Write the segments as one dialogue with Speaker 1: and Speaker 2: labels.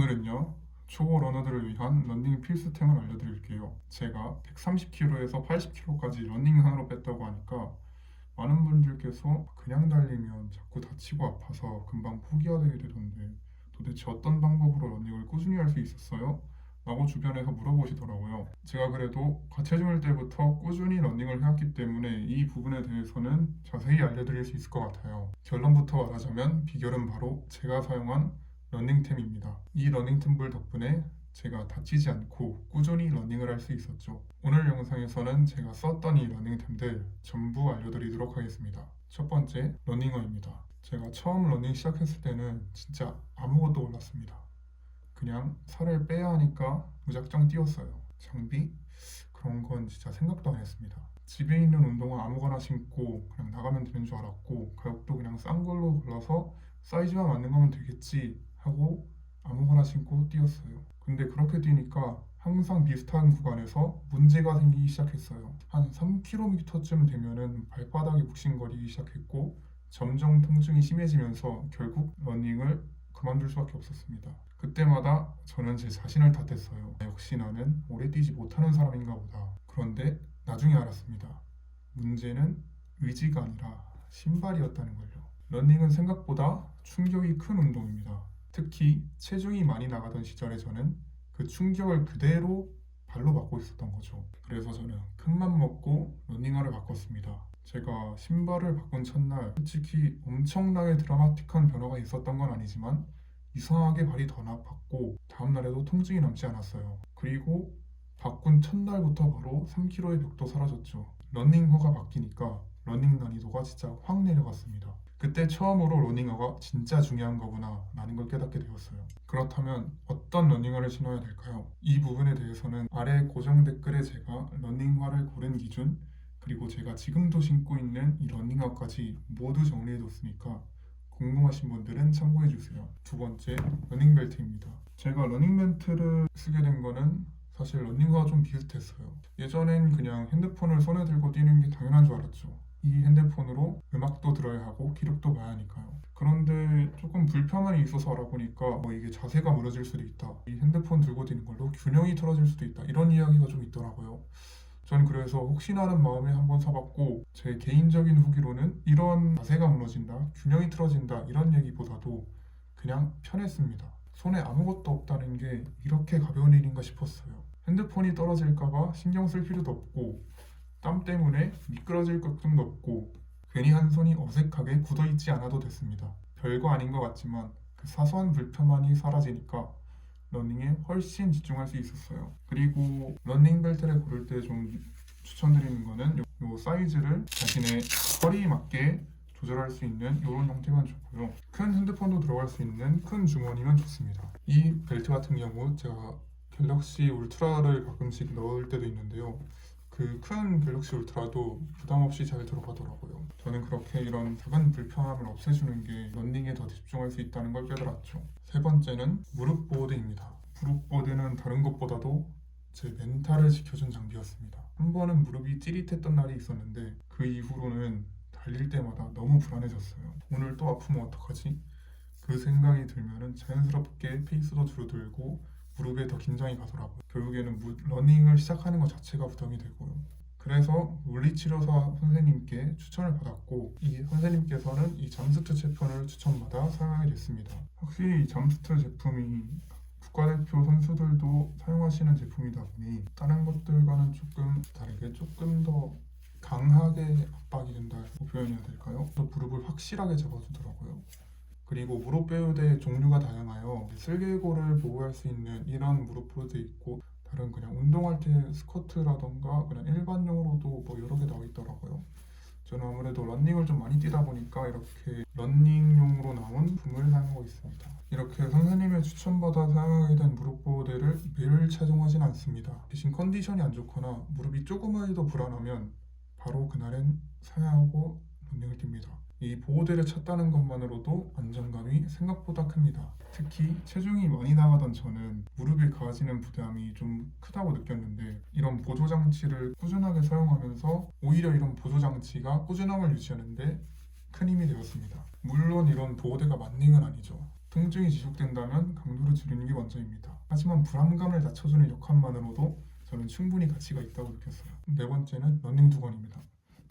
Speaker 1: 오늘은요, 초보 러너들을 위한 러닝 필수템을 알려드릴게요. 제가 130kg에서 80kg까지 러닝으로 뺐다고 하니까 많은 분들께서 그냥 달리면 자꾸 다치고 아파서 금방 포기하게 되던데 도대체 어떤 방법으로 러닝을 꾸준히 할 수 있었어요? 라고 주변에서 물어보시더라고요. 제가 그래도 과체중일 때부터 꾸준히 러닝을 해왔기 때문에 이 부분에 대해서는 자세히 알려드릴 수 있을 것 같아요. 결론부터 말하자면 비결은 바로 제가 사용한 러닝템입니다. 이 러닝템들 덕분에 제가 다치지 않고 꾸준히 러닝을 할 수 있었죠. 오늘 영상에서는 제가 썼던 이 러닝템들 전부 알려드리도록 하겠습니다. 첫 번째, 러닝어입니다. 제가 처음 러닝 시작했을 때는 진짜 아무것도 몰랐습니다. 그냥 살을 빼야 하니까 무작정 뛰었어요. 장비? 그런 건 진짜 생각도 안 했습니다. 집에 있는 운동화 아무거나 신고 그냥 나가면 되는 줄 알았고 가격도 그냥 싼 걸로 골라서 사이즈만 맞는 거면 되겠지 하고 아무거나 신고 뛰었어요. 근데 그렇게 뛰니까 항상 비슷한 구간에서 문제가 생기기 시작했어요. 한 3km쯤 되면은 발바닥이 묵신거리기 시작했고 점점 통증이 심해지면서 결국 러닝을 그만둘 수밖에 없었습니다. 그때마다 저는 제 자신을 탓했어요. 역시 나는 오래 뛰지 못하는 사람인가 보다. 그런데 나중에 알았습니다. 문제는 의지가 아니라 신발이었다는 걸요. 러닝은 생각보다 충격이 큰 운동입니다. 특히 체중이 많이 나가던 시절에 저는 그 충격을 그대로 발로 받고 있었던 거죠. 그래서 저는 큰맘 먹고 러닝화를 바꿨습니다. 제가 신발을 바꾼 첫날 솔직히 엄청나게 드라마틱한 변화가 있었던 건 아니지만 이상하게 발이 더 나빴고 다음날에도 통증이 남지 않았어요. 그리고 바꾼 첫날부터 바로 3kg의 벽도 사라졌죠. 러닝화가 바뀌니까 러닝 난이도가 진짜 확 내려갔습니다. 그때 처음으로 러닝화가 진짜 중요한 거구나 라는 걸 깨닫게 되었어요. 그렇다면 어떤 러닝화를 신어야 될까요? 이 부분에 대해서는 아래 고정 댓글에 제가 러닝화를 고른 기준 그리고 제가 지금도 신고 있는 이 러닝화까지 모두 정리해뒀으니까 궁금하신 분들은 참고해주세요. 두 번째, 러닝벨트입니다. 제가 러닝벨트를 쓰게 된 거는 사실 러닝화가 좀 비슷했어요. 예전엔 그냥 핸드폰을 손에 들고 뛰는 게 당연한 줄 알았죠. 이 핸드폰으로 음악도 들어야 하고 기록도 봐야 하니까요. 그런데 조금 불편함이 있어서 알아보니까 이게 자세가 무너질 수도 있다. 이 핸드폰 들고 뛰는 걸로 균형이 틀어질 수도 있다. 이런 이야기가 좀 있더라고요. 전 그래서 혹시나 하는 마음에 한번 사봤고 제 개인적인 후기로는 이런 자세가 무너진다, 균형이 틀어진다 이런 얘기보다도 그냥 편했습니다. 손에 아무것도 없다는 게 이렇게 가벼운 일인가 싶었어요. 핸드폰이 떨어질까봐 신경 쓸 필요도 없고 땀 때문에 미끄러질 걱정도 없고 괜히 한 손이 어색하게 굳어있지 않아도 됐습니다. 별거 아닌 것 같지만 그 사소한 불편함이 사라지니까 러닝에 훨씬 집중할 수 있었어요. 그리고 러닝 벨트를 고를 때 좀 추천드리는 거는 요 사이즈를 자신의 허리에 맞게 조절할 수 있는 이런 형태면 좋고요. 큰 핸드폰도 들어갈 수 있는 큰 주머니면 좋습니다. 이 벨트 같은 경우 제가 갤럭시 울트라를 가끔씩 넣을 때도 있는데요. 그 큰 갤럭시 울트라도 부담 없이 잘 들어가더라고요. 저는 그렇게 이런 작은 불편함을 없애주는 게 러닝에 더 집중할 수 있다는 걸 깨달았죠. 세 번째는 무릎 보호대입니다. 무릎 보호대는 다른 것보다도 제 멘탈을 지켜준 장비였습니다. 한 번은 무릎이 찌릿했던 날이 있었는데 그 이후로는 달릴 때마다 너무 불안해졌어요. 오늘 또 아프면 어떡하지? 그 생각이 들면은 자연스럽게 페이스도 줄어들고 무릎에 더 긴장이 가더라고요. 결국에는 러닝을 시작하는 것 자체가 부담이 되고요. 그래서 물리치료사 선생님께 추천을 받았고 이 선생님께서는 이 잠스트 제품을 추천받아 사용하게 됐습니다. 확실히 이 잠스트 제품이 국가대표 선수들도 사용하시는 제품이다 보니 다른 것들과는 조금 다르게 조금 더 강하게 압박이 된다고 표현해야 될까요? 또 무릎을 확실하게 잡아주더라고요. 그리고 무릎 보호대 종류가 다양하여 슬개골을 보호할 수 있는 이런 무릎 보호대 있고 다른 그냥 운동할 때 스쿼트라던가 그냥 일반용으로도 여러 개 나와 있더라고요. 저는 아무래도 러닝을 좀 많이 뛰다 보니까 이렇게 러닝용으로 나온 품을 사용하고 있습니다. 이렇게 선생님의 추천받아 사용하게 된 무릎 보호대를 매일 착용하진 않습니다. 대신 컨디션이 안 좋거나 무릎이 조금만이라도 불안하면 바로 그날은 사용하고 러닝을 뜁니다. 이 보호대를 찼다는 것만으로도 안정감이 생각보다 큽니다. 특히 체중이 많이 나가던 저는 무릎에 가해지는 부담이 좀 크다고 느꼈는데 이런 보조장치를 꾸준하게 사용하면서 오히려 이런 보조장치가 꾸준함을 유지하는데 큰 힘이 되었습니다. 물론 이런 보호대가 만능은 아니죠. 통증이 지속된다면 강도를 줄이는 게 먼저입니다. 하지만 불안감을 낮춰주는 역할만으로도 저는 충분히 가치가 있다고 느꼈어요. 네 번째는 러닝 두건입니다.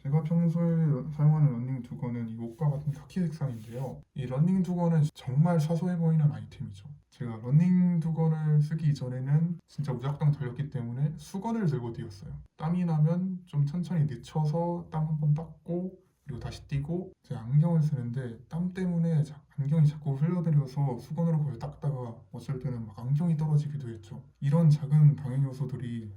Speaker 1: 제가 평소에 사용하는 러닝 두건은 이 옷과 같은 카키 색상인데요. 이 러닝 두건은 정말 사소해 보이는 아이템이죠. 제가 러닝 두건을 쓰기 이전에는 진짜 무작정 달렸기 때문에 수건을 들고 뛰었어요. 땀이 나면 좀 천천히 늦춰서 땀 한 번 닦고 그리고 다시 뛰고, 제가 안경을 쓰는데 땀 때문에 안경이 자꾸 흘러내려서 수건으로 그걸 닦다가 어쩔 때는 막 안경이 떨어지기도 했죠. 이런 작은 방해 요소들이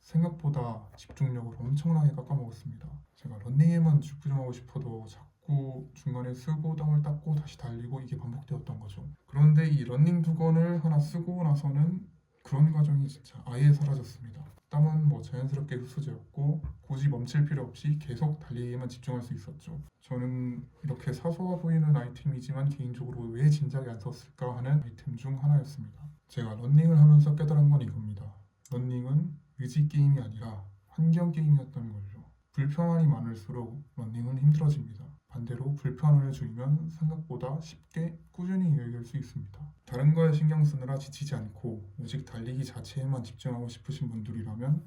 Speaker 1: 생각보다 집중력을 엄청나게 깎아먹었습니다. 제가 러닝에만 집중하고 싶어도 자꾸 중간에 쓰고 땀을 닦고 다시 달리고 이게 반복되었던 거죠. 그런데 이 러닝 두건을 하나 쓰고 나서는 그런 과정이 진짜 아예 사라졌습니다. 땀은 뭐 자연스럽게 흡수되었고 굳이 멈출 필요 없이 계속 달리기에만 집중할 수 있었죠. 저는 이렇게 사소해 보이는 아이템이지만 개인적으로 왜 진작에 안 썼을까 하는 아이템 중 하나였습니다. 제가 러닝을 하면서 깨달은 건 이겁니다. 러닝은 의지 게임이 아니라 환경 게임이었던 걸요. 불편함이 많을수록 러닝은 힘들어집니다. 반대로 불편을 줄이면 생각보다 쉽게 꾸준히 이어갈 수 있습니다. 다른 거에 신경 쓰느라 지치지 않고 오직 달리기 자체에만 집중하고 싶으신 분들이라면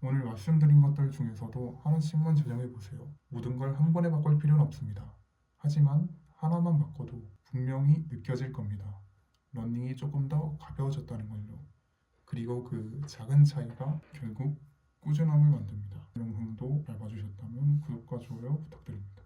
Speaker 1: 오늘 말씀드린 것들 중에서도 하나씩만 적용해 보세요. 모든 걸 한 번에 바꿀 필요는 없습니다. 하지만 하나만 바꿔도 분명히 느껴질 겁니다. 러닝이 조금 더 가벼워졌다는 걸요. 그리고 그 작은 차이가 결국 꾸준함을 만듭니다. 영상도 잘 봐주셨다면 구독과 좋아요 부탁드립니다.